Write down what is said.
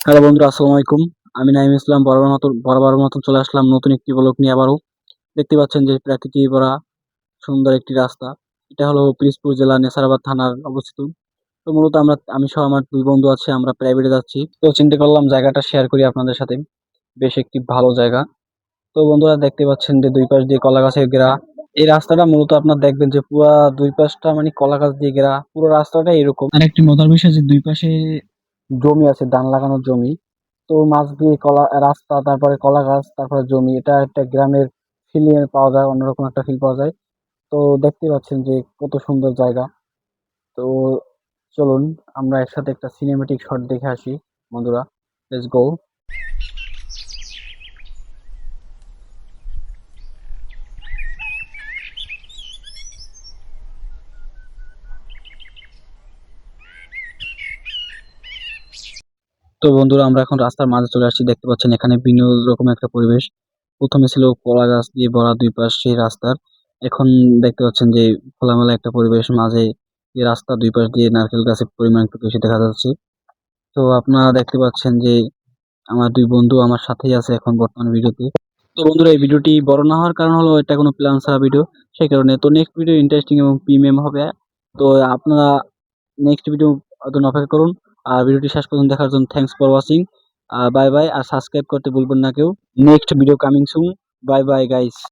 Hello বন্ধুরা, আসসালামু আলাইকুম। আমি নাইম ইসলাম বরাবর মতন চলে আসলাম নতুন একটি ব্লগ নিয়ে আবারও। দেখতে পাচ্ছেন যে প্রাকৃতিক ভরা সুন্দর একটি রাস্তা। এটা হলো পিরোজপুর জেলা নেসারাবাদ থানার অবস্থিত। তো মূলত আমি সহ আমার দুই বন্ধু আছে, আমরা প্রাইভেটে যাচ্ছি। তো চিন্তা করলাম জায়গাটা শেয়ার করি আপনাদের সাথে। বেশ একটি ভালো জায়গা। তো বন্ধুরা দেখতে পাচ্ছেন যে দুই পাশ দিয়ে কলা গাছের ঘেরা। এই রাস্তাটা মূলত আপনার দেখবেন যে পুরা দুই পাশটা মানে কলা গাছ দিয়ে ঘেরা, পুরো রাস্তাটা এরকম। আর একটি মজার বিষয় যে দুই পাশে জমি আছে, ধান লাগানোর জমি। তো মাছ দিয়ে কলা রাস্তা, তারপরে কলা গাছ, তারপরে জমি, এটা একটা গ্রামের ফিল পাওয়া যায়, অন্যরকম একটা ফিল পাওয়া যায়। তো দেখতে পাচ্ছেন যে কত সুন্দর জায়গা। তো চলুন আমরা একসাথে একটা সিনেমেটিক শট দেখে আসি বন্ধুরা। Let's go. তো বন্ধুরা আমরা এখন রাস্তার মাঝে চলে আসছি, দেখতে পাচ্ছেন এখানে ভিন্ন রকম একটা পরিবেশ। প্রথমে ছিল কলা গাছ দিয়ে ভরা দুই পাশ সেই রাস্তার, এখন দেখতে পাচ্ছেন যে খোলামেলা একটা পরিবেশ, মাঝে এই রাস্তা দুই পাশ দিয়ে নারকেল গাছের পরিমাণ একটু বেশি দেখা যাচ্ছে। তো আপনারা দেখতে পাচ্ছেন যে আমার দুই বন্ধু আমার সাথেই আছে এখন বর্তমান ভিডিওতে। তো বন্ধুরা এই ভিডিওটি বড় না হওয়ার কারণ হলো এটা কোনো প্ল্যান ছাড়া ভিডিও, সেই কারণে। তো নেক্সট ভিডিও ইন্টারেস্টিং এবং প্রিমিয়াম হবে। তো আপনারা নেক্সট ভিডিও জন্য অপেক্ষা করুন। আর ভিডিওটি শেষ পর্যন্ত দেখার জন্য thanks for watching. Bye bye, আর সাবস্ক্রাইব করতে ভুলবেন না কেউ। Next video coming soon. Bye bye guys.